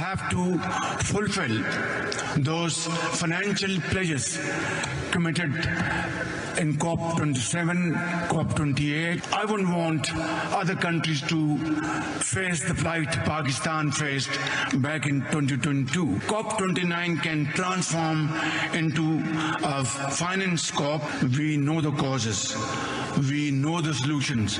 have to fulfill those financial pledges committed in COP27, COP28. I wouldn't want other countries to face the plight Pakistan faced back in 2022. COP29 can transform into a finance COP. We know the causes. We know the solutions.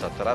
17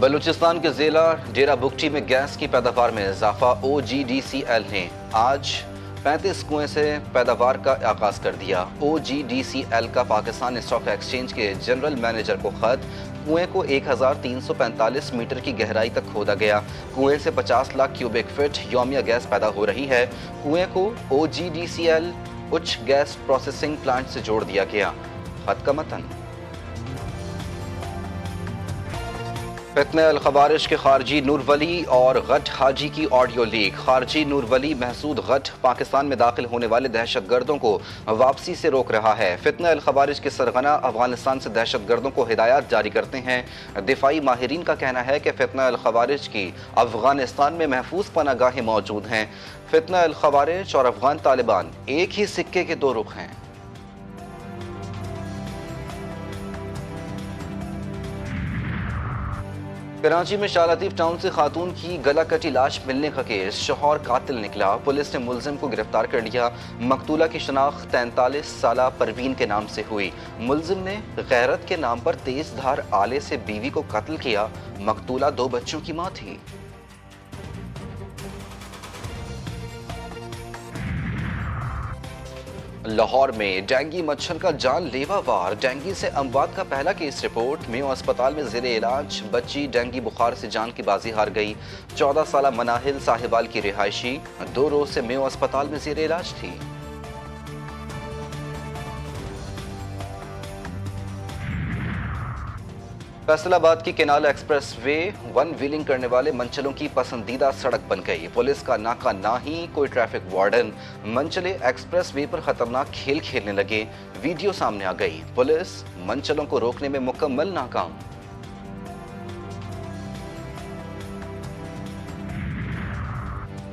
Balochistan کے ضلع ڈیرہ بگٹی میں gas کی پیداوار میں اضافہ OGDCL نے آج 35 کنویں سے پیداوار کا آغاز کر دیا۔ OGDCL کا پاکستان اسٹاک ایکسچینج کے جنرل مینیجر کو خط، کنویں کو 1345 میٹر کی گہرائی تک کھودا گیا۔ کنویں سے 50 لاکھ کیوبک فٹ یومیہ گیس پیدا ہو رہی ہے۔ کنویں کو OGDCL اچ گیس پروسیسنگ پلانٹ سے جوڑ دیا گیا۔ خط کا متن: فتنہ الخوارج کے خارجی نور ولی اور غٹ حاجی کی آڈیو لیک۔ خارجی نور ولی محسود غٹ پاکستان میں داخل ہونے والے دہشت گردوں کو واپسی سے روک رہا ہے۔ فتنہ الخوارج کے سرغنہ افغانستان سے دہشت گردوں کو ہدایات جاری کرتے ہیں۔ دفاعی ماہرین کا کہنا ہے کہ فتنہ الخوارج کی افغانستان میں محفوظ پناہ گاہیں موجود ہیں۔ فتنہ الخوارج اور افغان طالبان ایک ہی سکے کے دو رخ ہیں۔ کراچی میں شاہ لطیف ٹاؤن سے خاتون کی گلا کٹی لاش ملنے کا کیس، شوہر قاتل نکلا۔ پولیس نے ملزم کو گرفتار کر لیا۔ مقتولہ کی شناخت 43 سالہ پروین کے نام سے ہوئی۔ ملزم نے غیرت کے نام پر تیز دھار آلے سے بیوی کو قتل کیا۔ مقتولہ 2 بچوں کی ماں تھی۔ لاہور میں ڈینگی مچھر کا جان لیوا وار، ڈینگی سے اموات کا پہلا کیس رپورٹ۔ میو اسپتال میں زیر علاج بچی ڈینگی بخار سے جان کی بازی ہار گئی۔ 14 سالہ مناہل ساہیوال کی رہائشی 2 روز سے میو اسپتال میں زیر علاج تھی۔ فیصل آباد کی کینال ایکسپریس وے 1 ویلنگ کرنے والے منچلوں کی پسندیدہ سڑک بن گئی۔ پولیس کا ناکہ نہ ہی کوئی traffic warden, Manchale express way پر خطرناک کھیل کھیلنے لگے۔ ویڈیو سامنے آ گئی۔ پولیس منچلوں کو روکنے میں مکمل ناکام۔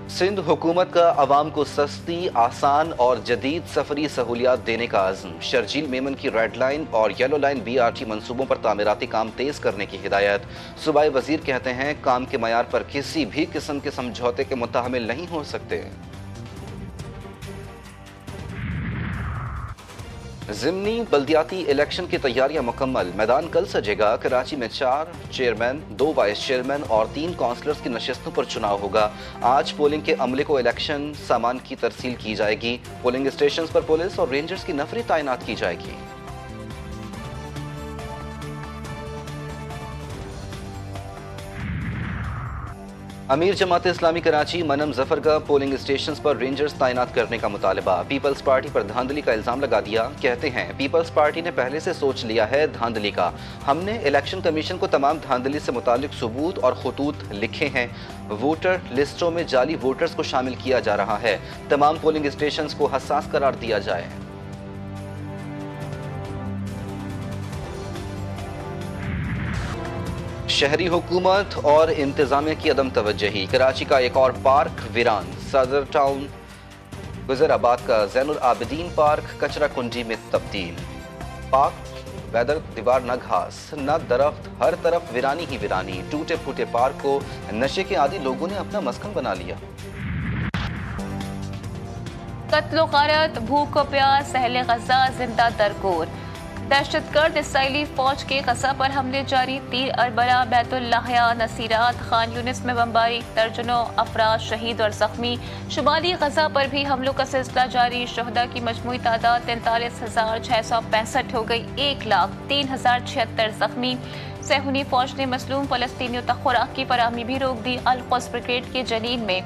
سندھ حکومت کا عوام کو سستی، آسان اور جدید سفری سہولیات دینے کا عزم۔ شرجیل میمن کی ریڈ لائن اور یلو لائن BRT منصوبوں پر تعمیراتی کام تیز کرنے کی ہدایت۔ صوبائی وزیر کہتے ہیں کام کے معیار پر کسی بھی قسم کے سمجھوتے کے متحمل نہیں ہو سکتے۔ ضمنی بلدیاتی الیکشن کی تیاریاں مکمل، میدان کل سجے گا۔ کراچی میں 4 چیئرمین، 2 وائس چیئرمین اور 3 کونسلرز کی نشستوں پر چناؤ ہوگا۔ آج پولنگ کے عملے کو الیکشن سامان کی ترسیل کی جائے گی۔ پولنگ اسٹیشنز پر پولیس اور رینجرز کی نفری تعینات کی جائے گی۔ امیر جماعت اسلامی کراچی منم ظفر کا پولنگ اسٹیشنز پر رینجرز تعینات کرنے کا مطالبہ۔ پیپلز پارٹی پر دھاندلی کا الزام لگا دیا۔ کہتے ہیں پیپلز پارٹی نے پہلے سے سوچ لیا ہے دھاندلی کا۔ ہم نے الیکشن کمیشن کو تمام دھاندلی سے متعلق ثبوت اور خطوط لکھے ہیں۔ ووٹر لسٹوں میں جعلی ووٹرز کو شامل کیا جا رہا ہے۔ تمام پولنگ اسٹیشنز کو حساس قرار دیا جائے۔ شہری حکومت اور انتظامیہ کی عدم توجہی، کراچی کا ایک اور پارک ویران۔ صدر ٹاؤن گزر آباد کا زین العابدین پارک کچرا کنڈی میں تبدیل۔ پارک ویدر دیوار نہ گھاس نہ درخت، ہر طرف ویرانی ہی ویرانی۔ ٹوٹے پھوٹے پارک کو نشے کے عادی لوگوں نے اپنا مسکن بنا لیا۔ قتل و غارت، بھوک و پیاس، اہل غزہ زندہ درگور۔ دہشت گرد اسرائیلی فوج کے غزہ پر حملے جاری، تیر اربلا، بیت اللحیہ، نصیرات، خان یونس میں بمباری، درجنوں افراد شہید اور زخمی۔ شمالی غزہ پر بھی حملوں کا سلسلہ جاری، شہداء کی مجموعی تعداد 43,665 ہو گئی، 1,03,076 زخمی۔ صہیونی فوج نے مظلوم فلسطینیوں تک خوراک کی فراہمی بھی روک دی۔ القدس بریگیڈ کے جنین میں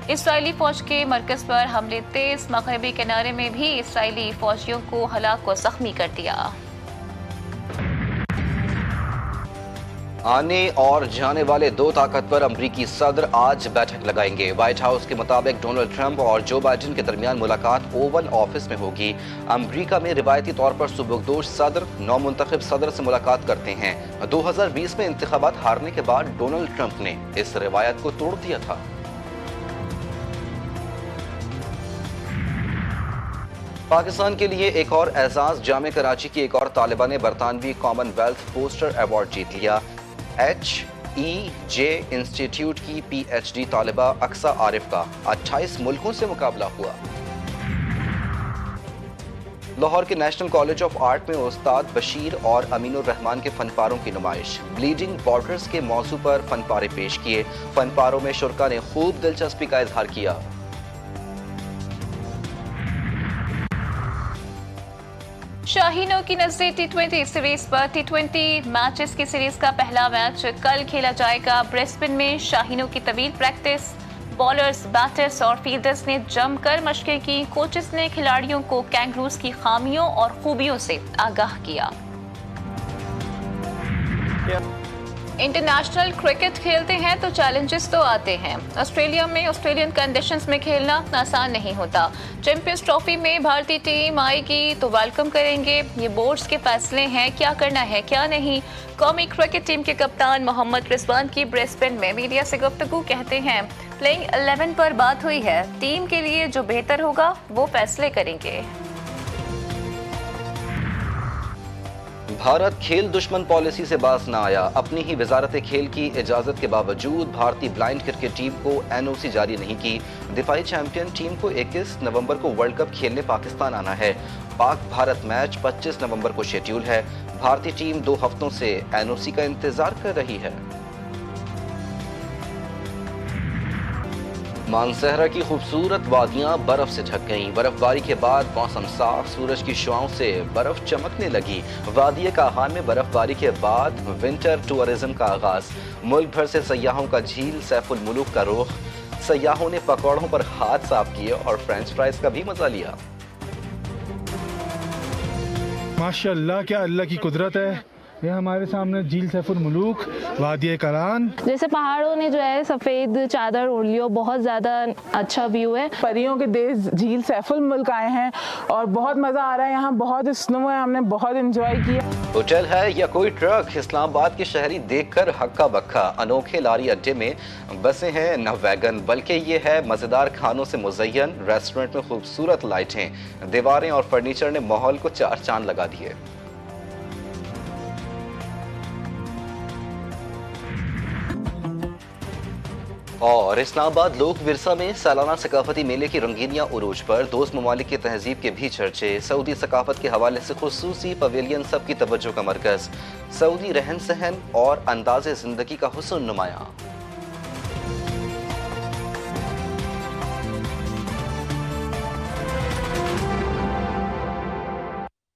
اسرائیلی فوج کے مرکز پر حملے تیز، مغربی کنارے میں بھی اسرائیلی فوجیوں کو ہلاک و زخمی کر دیا۔ آنے اور جانے والے 2 طاقتور امریکی صدر آج بیٹھک لگائیں گے۔ وائٹ ہاؤس کے مطابق ڈونلڈ ٹرمپ اور جو بائیڈن کے درمیان ملاقات اوول آفس میں ہوگی۔ امریکہ میں روایتی طور پر سبکدوش صدر نو منتخب صدر سے ملاقات کرتے ہیں۔ 2020 میں انتخابات ہارنے کے بعد ڈونلڈ ٹرمپ نے اس روایت کو توڑ دیا تھا۔ پاکستان کے لیے ایک اور اعزاز، جامعہ کراچی کی ایک اور طالبہ نے برطانوی کامن ویلتھ پوسٹر ایوارڈ جیت لیا۔ HEJ انسٹیٹیوٹ کی PhD طالبہ اقصیٰ عارف کا 28 ملکوں سے مقابلہ ہوا۔ لاہور کے نیشنل کالج آف آرٹ میں استاد بشیر اور امین الرحمان کے فن پاروں کی نمائش، بلیڈنگ بارڈرز کے موضوع پر فن پارے پیش کیے، فن پاروں میں شرکاء نے خوب دلچسپی کا اظہار کیا۔ شاہینوں کی نظر T20 سیریز پر T20 میچز کی سیریز کا پہلا میچ کل کھیلا جائے گا۔ برسبن میں شاہینوں کی طویل پریکٹس، بالرز، بیٹرز اور فیلڈرز نے جم کر مشقیں کی۔ کوچز نے کھلاڑیوں کو کینگروز کی خامیوں اور خوبیوں سے آگاہ کیا۔ انٹرنیشنل کرکٹ کھیلتے ہیں تو چیلنجز تو آتے ہیں۔ آسٹریلیا میں آسٹریلین کنڈیشنز میں کھیلنا آسان نہیں ہوتا۔ چیمپئنز ٹرافی میں بھارتی ٹیم آئے گی تو ویلکم کریں گے، یہ بورڈز کے فیصلے ہیں کیا کرنا ہے کیا نہیں۔ قومی کرکٹ ٹیم کے کپتان محمد رضوان کی برسبن میں میڈیا سے گفتگو، کہتے ہیں پلینگ 11 پر بات ہوئی ہے، ٹیم کے لیے جو بہتر ہوگا وہ فیصلے کریں گے۔ بھارت کھیل دشمن پالیسی سے باز نہ آیا، اپنی ہی وزارت کھیل کی اجازت کے باوجود بھارتی بلائنڈ کرکٹ ٹیم کو NOC جاری نہیں کی۔ دفاعی چیمپئن ٹیم کو 21 نومبر کو ورلڈ کپ کھیلنے پاکستان آنا ہے۔ پاک بھارت میچ 25 نومبر کو شیڈیول ہے۔ بھارتی ٹیم 2 ہفتوں سے NOC کا انتظار کر رہی ہے۔ مانسہرہ کی خوبصورت وادیاں برف سے ڈھک گئیں، برف باری کے بعد موسم صاف، سورج کی شعاؤں سے برف چمکنے لگی۔ وادی کاہان میں برف باری کے بعد ونٹر ٹورزم کا آغاز، ملک بھر سے سیاحوں کا جھیل سیف الملوک کا رخ، سیاحوں نے پکوڑوں پر ہاتھ صاف کیے اور فرینچ فرائز کا بھی مزہ لیا۔ ماشاء اللہ، کیا اللہ کی قدرت ہے۔ یہ ہمارے سامنے جھیل سیف الملوک، وادی کران، جیسے پہاڑوں نے جو ہے سفید چادر اوڑھ لی ہو، بہت زیادہ اچھا ویو ہے۔ پریوں کے دیش جھیل سیف الملک آئے ہیں اور بہت مزہ آ رہا ہے، یہاں بہت سنو ہے، ہم نے بہت انجوائے کیا۔ ہوٹل ہے یا کوئی ٹرک، اسلام آباد کے شہری دیکھ کر ہکا بکا۔ انوکھے لاری اڈے میں بسے ہیں نہ ویگن، بلکہ یہ ہے مزیدار کھانوں سے مزین ریسٹورنٹ میں خوبصورت لائٹیں، دیواریں اور فرنیچر نے ماحول کو 4 چاند لگا دیے۔ اور اسلام آباد لوک ورثہ میں سالانہ ثقافتی میلے کی رنگینیاں عروج پر، دوست ممالک کی تہذیب کے بھی چرچے، سعودی ثقافت کے حوالے سے خصوصی پویلین سب کی توجہ کا مرکز، سعودی رہن سہن اور انداز زندگی کا حسن نمایاں۔